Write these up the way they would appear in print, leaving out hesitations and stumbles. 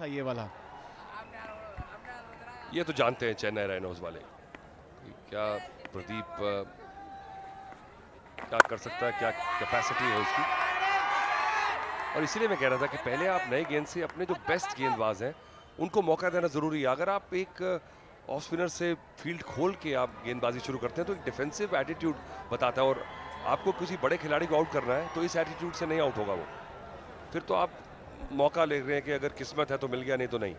था ये वाला। ये तो जानते हैं चेन्नई राइनोज वाले क्या प्रदीप क्या कर सकता है, क्या कैपेसिटी है उसकी। और इसीलिए मैं कह रहा था कि पहले आप नए गेंद से अपने जो बेस्ट गेंदबाज हैं उनको मौका देना ज़रूरी है। अगर आप एक ऑफ स्पिनर से फील्ड खोल के आप गेंदबाजी शुरू करते हैं तो एक डिफेंसिव एटीट्यूड बताता है, और आपको किसी बड़े खिलाड़ी को आउट करना है तो इस एटीट्यूड से नहीं आउट होगा वो। फिर तो आप मौका ले रहे हैं कि अगर किस्मत है तो मिल गया, नहीं तो नहीं।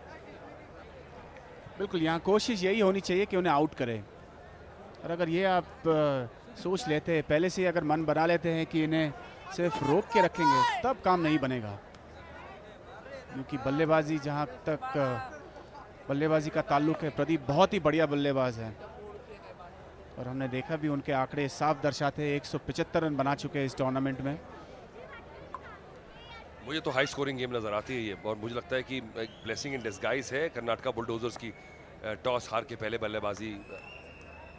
बिल्कुल, यहाँ कोशिश यही होनी चाहिए कि उन्हें आउट करें। और अगर ये आप सोच लेते हैं, पहले से अगर मन बना लेते हैं कि इन्हें सिर्फ रोक के रखेंगे, तब काम नहीं बनेगा। क्योंकि बल्लेबाजी, जहाँ तक बल्लेबाजी का ताल्लुक है, प्रदीप बहुत ही बढ़िया बल्लेबाज हैं और हमने देखा भी उनके आंकड़े साफ दर्शाते हैं। 175 रन बना चुके हैं इस टूर्नामेंट में। मुझे तो हाई स्कोरिंग गेम नजर आती है ये, और मुझे लगता है कि एक ब्लेसिंग इन डिस्गाइज है कर्नाटका बुलडोजर्स की टॉस हार के पहले बल्लेबाजी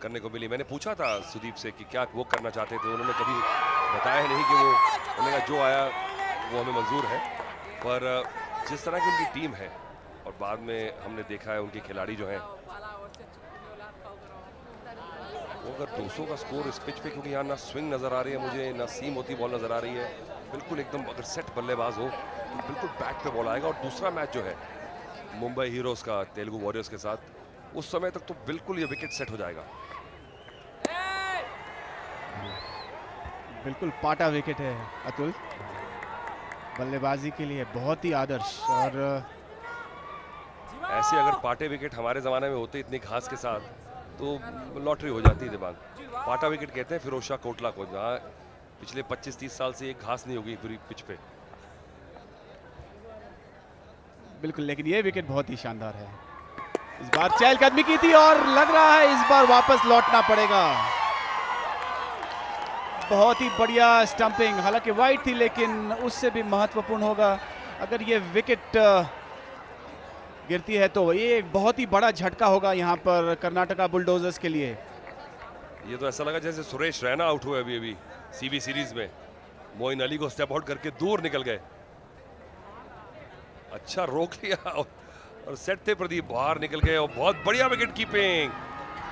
करने को मिली। मैंने पूछा था सुदीप से कि क्या वो करना चाहते थे, उन्होंने कभी बताया नहीं कि वो, उन्होंने कहा जो आया वो हमें मंजूर है। पर जिस तरह की उनकी टीम है और बाद में हमने देखा है उनके खिलाड़ी जो हैं, वो अगर 200 का स्कोर इस पिच पे, क्योंकि यहाँ ना स्विंग नज़र आ रही है मुझे, ना सीम होती बॉल नज़र आ रही है, बिल्कुल एकदम अगर सेट बल्लेबाज हो तो बिल्कुल बैट पे बॉल आएगा। और दूसरा मैच जो है मुंबई हीरोज़ का तेलुगु वॉरियर्स के साथ, उस समय तक तो बिल्कुल ये विकेट सेट हो जाएगा। बिल्कुल पाटा विकेट है अतुल, बल्लेबाजी के लिए बहुत ही आदर्श। और ऐसे अगर पाटे विकेट हमारे ज़माने में होते इतनी घास के साथ तो लॉटरी हो जाती है दिमाग। पाटा विकेट कहते हैं फिरोज शाह कोटला को, जहाँ पिछले 25-30 साल से एक घास नहीं होगी पूरी पिच पे। बिल्कुल, लेकिन ये विकेट बहुत ही शानदार है। इस बार चहलकदमी की थी और लग रहा है इस बार वापस लौटना पड़ेगा। बहुत ही बढ़िया स्टंपिंग, हालांकि वाइड थी लेकिन उससे भी महत्वपूर्ण होगा अगर ये विकेट गिरती है तो ये एक बहुत ही बड़ा झटका होगा यहाँ पर कर्नाटका बुलडोजर्स के लिए। ये तो ऐसा लगा जैसे सुरेश रैना आउट हुए अभी अभी सीबी सीरीज में, मोइन अली को स्टेप आउट करके दूर निकल गए। अच्छा रोक लिया और सेट थे प्रदीप, बाहर निकल गए और बहुत बढ़िया विकेट कीपिंग।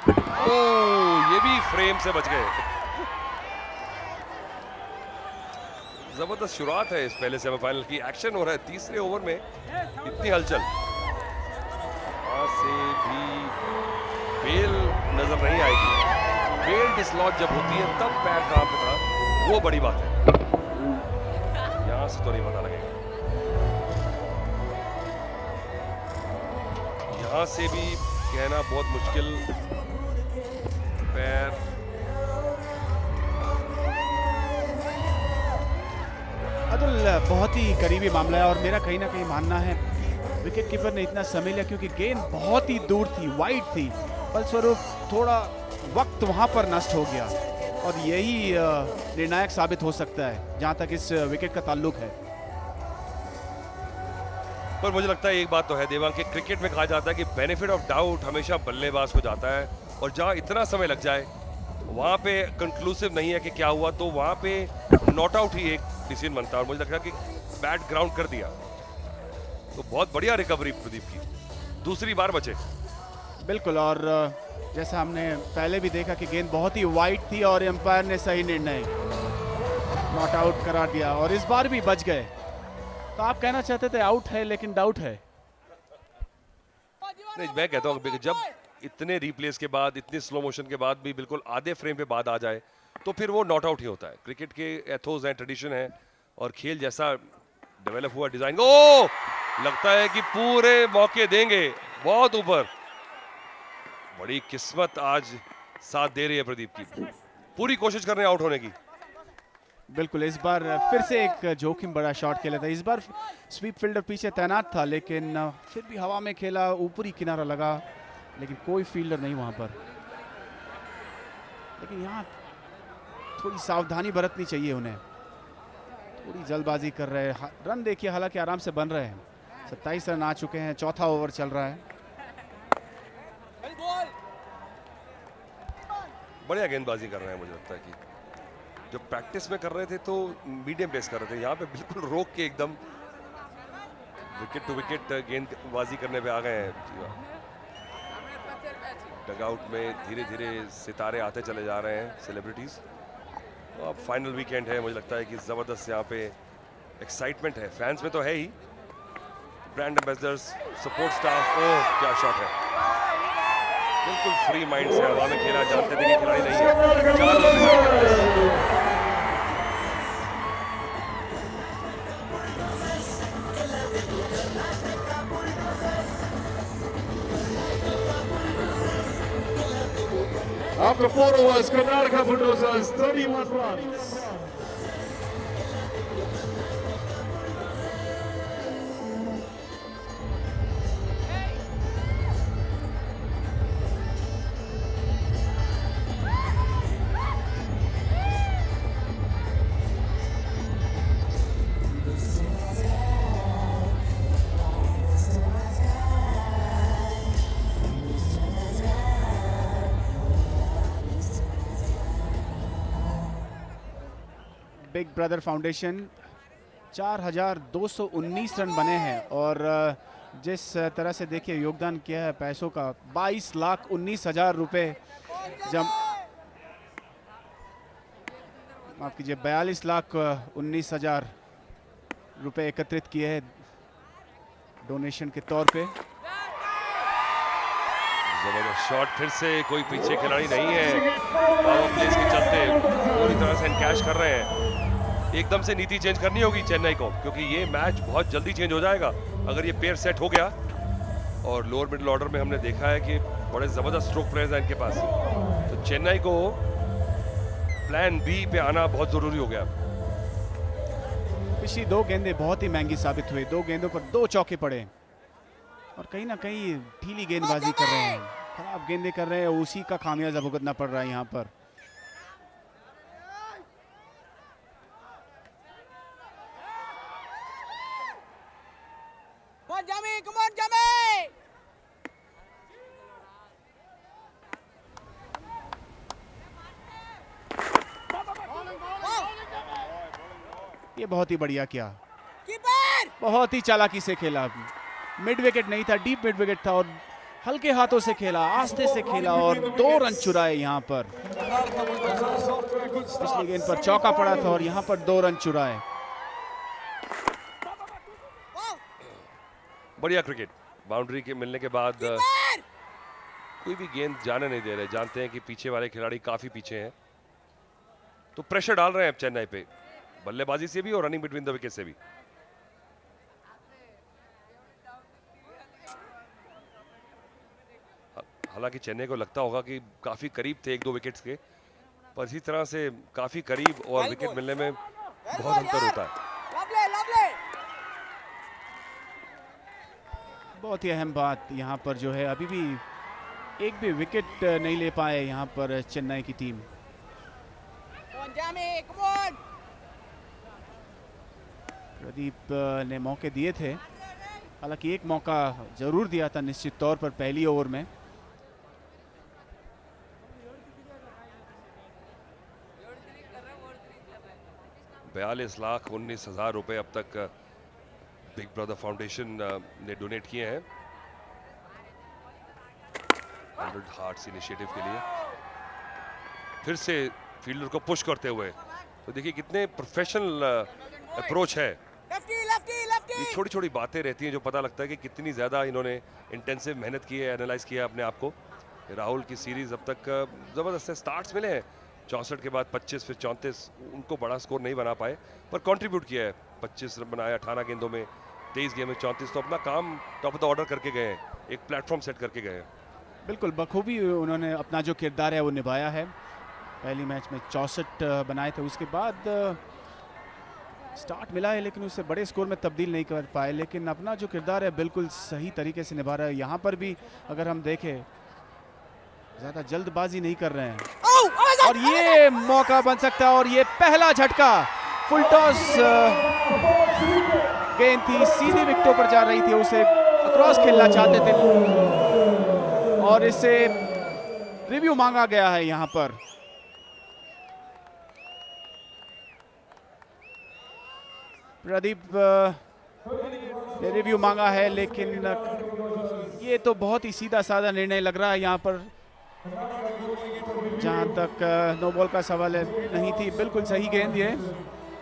ओह, ये भी फ्रेम से बच गए। जबरदस्त शुरुआत है इस पहले सेमीफाइनल की, एक्शन हो रहा है तीसरे ओवर में, इतनी हलचल। वहां से भी बेल नजर नहीं आएगी, बेल डिसलॉज जब होती है तब पैर कहां पे था वो बड़ी बात है, यहां से तो नहीं पता लगेगा। यहां से भी कहना बहुत मुश्किल, पैर अतुल बहुत ही करीबी मामला है और मेरा कहीं ना कहीं मानना है विकेट कीपर ने इतना समय लिया क्योंकि गेंद बहुत ही दूर थी, वाइड थी, फलस्वरूप थोड़ा वक्त वहां पर नष्ट हो गया और यही निर्णायक साबित हो सकता है जहां तक इस विकेट का ताल्लुक है। पर मुझे लगता है एक बात तो है देवांग, कि क्रिकेट में कहा जाता है कि बेनिफिट ऑफ डाउट हमेशा बल्लेबाज को जाता है, और जहां इतना समय लग जाए वहां पे कंक्लूसिव नहीं है कि क्या हुआ, तो वहां पे नॉट आउट ही एक डिसीजन बनता है। और मुझे लगता है कि बैट ग्राउंड कर दिया, तो बहुत बढ़िया रिकवरी प्रदीप की, दूसरी बार बचे। बिल्कुल, और जैसा हमने पहले भी देखा कि गेंद बहुत ही वाइड थी और एम्पायर ने सही निर्णय नॉट आउट करार दिया और इस बार भी बच गए। तो आप कहना चाहते थे आउट है लेकिन डाउट है। नहीं, मैं कहता हूँ जब इतने रिप्लेस के बाद, इतने स्लो मोशन के बाद भी बिल्कुल आधे फ्रेम पे बाद आ जाए तो फिर वो नॉट आउट ही होता है। क्रिकेट के एथोस हैं, ट्रेडिशन है, और खेल जैसा डेवलप हुआ डिजाइन। ओ, लगता है कि पूरे मौके देंगे, बहुत ऊपर। बड़ी किस्मत आज साथ दे रही है प्रदीप की, पूरी कोशिश कर रहे हैं आउट होने की। बिल्कुल, इस बार फिर से एक जोखिम बड़ा शॉट खेला था। इस बार स्वीप फील्डर पीछे तैनात था लेकिन फिर भी हवा में खेला, ऊपरी किनारा लगा, लेकिन कोई फील्डर नहीं वहां पर। लेकिन यहाँ थोड़ी सावधानी बरतनी चाहिए उन्हें, थोड़ी जल्दबाजी कर रहे हैं। रन देखिए, हालांकि आराम से बन रहे हैं, 27 रन आ चुके हैं, चौथा ओवर चल रहा है। बढ़िया गेंदबाजी कर रहे हैं, मुझे लगता है कि जब प्रैक्टिस में कर रहे थे तो मीडियम पेस कर रहे थे, यहाँ पे बिल्कुल रोक के एकदम विकेट टू विकेट गेंदबाजी करने पे आ गए हैं। जी हाँ। डगआउट में धीरे धीरे सितारे आते चले जा रहे हैं, सेलिब्रिटीज। तो अब फाइनल वीकेंड है, मुझे लगता है कि जबरदस्त यहाँ पे एक्साइटमेंट है, फैंस में तो है ही, ब्रांड एम्बेसडर्स, सपोर्ट स्टाफ। ओह क्या शॉट है, बिल्कुल फ्री माइंड से हवा में खेला, जानते थे कि खिलाड़ी नहीं है। 4 ओवर में 31। After 4 overs, Karnataka Bulldozers 31 runs. Big brother foundation 4219 run बने हैं और जिस तरह से देखिए योगदान किया है पैसों का 22,19,000 रुपये, जब माफ कीजिए 42,19,000 रुपये एकत्रित किए हैं डोनेशन के तौर पे। जबरदस्त शॉट, फिर से कोई पीछे खिलाड़ी नहीं है, पावर प्लेस के चलते पूरी तरह से एनकैश कर रहे हैं। एकदम से नीति चेंज करनी होगी चेन्नई को, क्योंकि ये मैच बहुत जल्दी चेंज हो जाएगा अगर ये पेयर सेट हो गया। और लोअर मिडिल ऑर्डर में हमने देखा है कि बड़े जबरदस्त स्ट्रोक प्लेयर्स हैं इनके पास, तो चेन्नई को प्लान बी पे आना बहुत जरूरी हो गया। पिछली 2 गेंदें बहुत ही महंगी साबित हुई, 2 गेंदों पर 2 चौके पड़े और कहीं ना कहीं ढीली गेंदबाजी कर रहे हैं, खराब गेंदें कर रहे हैं, उसी का खामियाजा भुगतना पड़ रहा है यहाँ पर। ये बहुत ही बढ़िया किया, बहुत ही चालाकी से खेला, मिड विकेट नहीं था, डीप मिड विकेट था और हल्के हाथों से खेला, आस्ते से खेला और 2 रन चुराए यहाँ पर। पिछली गेंद पर चौका पड़ा था और यहाँ पर 2 रन चुराए। बढ़िया क्रिकेट, बाउंड्री के मिलने के बाद कोई भी गेंद जाने नहीं दे रहे, जानते हैं कि पीछे वाले खिलाड़ी काफी पीछे हैं, तो प्रेशर डाल रहे हैं अब चेन्नई पे, बल्लेबाजी से भी और रनिंग बिटवीन द विकेट से भी। हालांकि चेन्नई को लगता होगा कि काफी करीब थे 1-2 विकेट्स के, पर इसी तरह से काफी करीब और विकेट मिलने में बहुत अंतर होता है। बहुत ही अहम बात यहाँ पर जो है, अभी भी एक भी विकेट नहीं ले पाए यहाँ पर चेन्नई की टीम। प्रदीप ने मौके दिए थे, हालांकि एक मौका जरूर दिया था निश्चित तौर पर पहली ओवर में। ₹42,19,000 रुपए अब तक बिग ब्रदर फाउंडेशन ने डोनेट किए हैं 100 हार्ट्स इनिशिएटिव के लिए। फिर से फील्डर को पुश करते हुए, तो देखिए कितने प्रोफेशनल अप्रोच है। ये छोटी छोटी बातें रहती हैं जो पता लगता है कि कितनी ज़्यादा इन्होंने इंटेंसिव मेहनत की है, एनालाइज किया है अपने आप को। राहुल की सीरीज अब तक ज़बरदस्त स्टार्ट्स मिले हैं, 64 के बाद 25 फिर 34, उनको बड़ा स्कोर नहीं बना पाए पर कंट्रीब्यूट किया है। 25 रन बनाया 18 गेंदों में, 23 गेंद में 34, तो अपना काम टॉप ऑफ द ऑर्डर करके गए हैं, एक प्लेटफॉर्म सेट करके गए हैं। बिल्कुल बखूबी उन्होंने अपना जो किरदार है वो निभाया है। पहली मैच में 64 बनाए थे, उसके बाद स्टार्ट मिला है लेकिन उससे बड़े स्कोर में तब्दील नहीं कर पाए, लेकिन अपना जो किरदार है बिल्कुल सही तरीके से निभा रहा है। यहाँ पर भी अगर हम देखें ज़्यादा जल्दबाजी नहीं कर रहे हैं और ये मौका बन सकता है और ये पहला झटका, फुल टॉस गेंद थी, सीधी विकेटों पर जा रही थी, उसे अक्रॉस खेलना चाहते थे और इससे रिव्यू मांगा गया है यहाँ पर। प्रदीप रिव्यू मांगा है, लेकिन ये तो बहुत ही सीधा साधा निर्णय लग रहा है यहाँ पर। जहाँ तक नो बॉल का सवाल है, नहीं थी, बिल्कुल सही गेंद ये।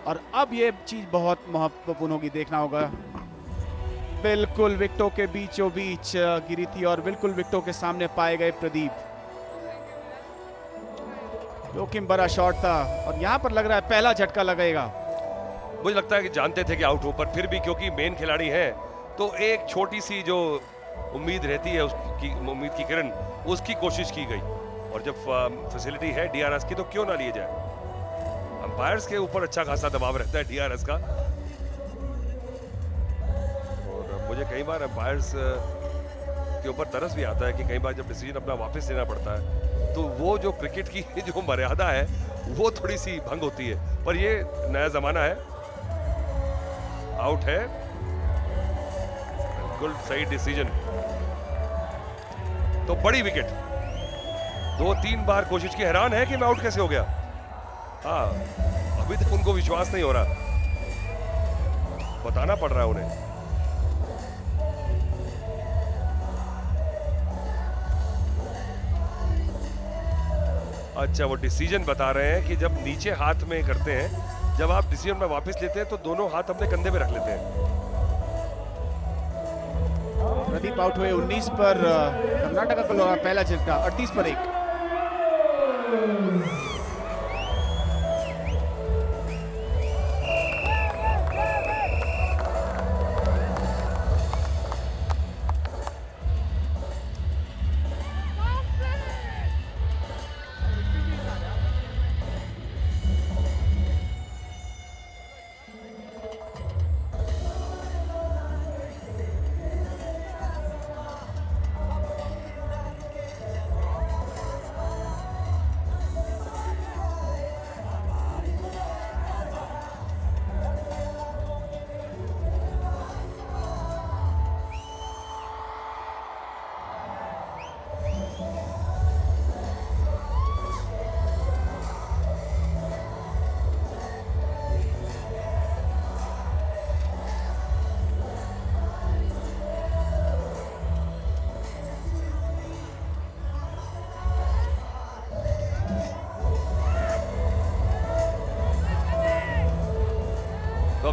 और अब ये चीज़ बहुत महत्वपूर्ण होगी, देखना होगा। बिल्कुल विकेटों के बीचों बीच गिरी थी और बिल्कुल विकेटों के सामने पाए गए प्रदीप। जोखिम बड़ा शॉट था और यहाँ पर लग रहा है पहला झटका लगेगा। मुझे लगता है कि जानते थे कि आउट हो, पर फिर भी क्योंकि मेन खिलाड़ी है तो एक छोटी सी जो उम्मीद रहती है, उसकी उम्मीद की किरण, उसकी कोशिश की गई। और जब फैसिलिटी है डीआरएस की तो क्यों ना लिए जाए। अंपायर्स के ऊपर अच्छा खासा दबाव रहता है डीआरएस का। और मुझे कई बार अंपायर्स के ऊपर तरस भी आता है कि कई बार जब डिसीजन अपना वापस लेना पड़ता है तो वो जो क्रिकेट की जो मर्यादा है वो थोड़ी सी भंग होती है। पर ये नया जमाना है। आउट है, बिल्कुल सही डिसीजन। तो बड़ी विकेट, 2-3 बार कोशिश की, हैरान है कि मैं आउट कैसे हो गया। हाँ, अभी तक उनको विश्वास नहीं हो रहा, बताना पड़ रहा है उन्हें। अच्छा, वो डिसीजन बता रहे हैं कि जब नीचे हाथ में करते हैं, जब आप डिसीजन में वापस लेते हैं तो दोनों हाथ अपने कंधे पे रख लेते हैं। प्रदीप आउट हुए 19 पर। कर्नाटका को लगा पहला झटका 38 पर 1।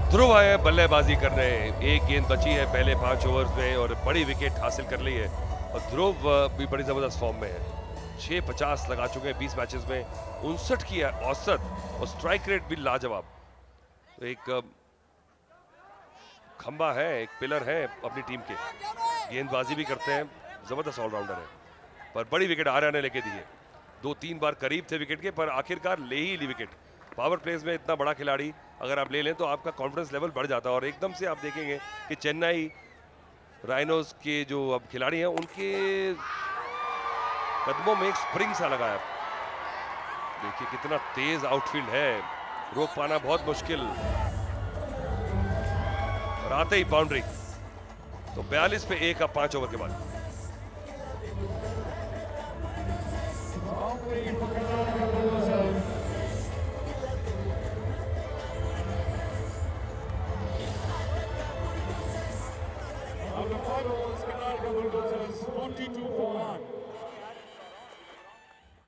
ध्रुव आए बल्लेबाजी करने। एक गेंद बची है पहले 5 ओवर्स में और बड़ी विकेट हासिल कर ली है। और ध्रुव भी बड़ी जबरदस्त फॉर्म में है। 650 लगा चुके हैं 20 मैचेस में, 59 की है औसत और स्ट्राइक रेट भी लाजवाब। तो एक खंबा है, एक पिलर है अपनी टीम के, गेंदबाजी भी करते हैं, जबरदस्त ऑलराउंडर है। पर बड़ी विकेट आर्या ने लेके दी है। 2-3 बार करीब थे विकेट के, पर आखिरकार ले ही ली विकेट। पावर प्लेस में इतना बड़ा खिलाड़ी अगर आप ले लें तो आपका कॉन्फिडेंस लेवल बढ़ जाता है। और एकदम से आप देखेंगे कि चेन्नई राइनोज के जो अब खिलाड़ी हैं उनके कदमों में एक स्प्रिंग सा लगा है। देखिए कितना तेज आउटफील्ड है, रोक पाना बहुत मुश्किल। और आते ही बाउंड्री। तो 42 पे 1 अब 5 ओवर के बाद। After 5 overs, Karnataka Bulldozers 42 for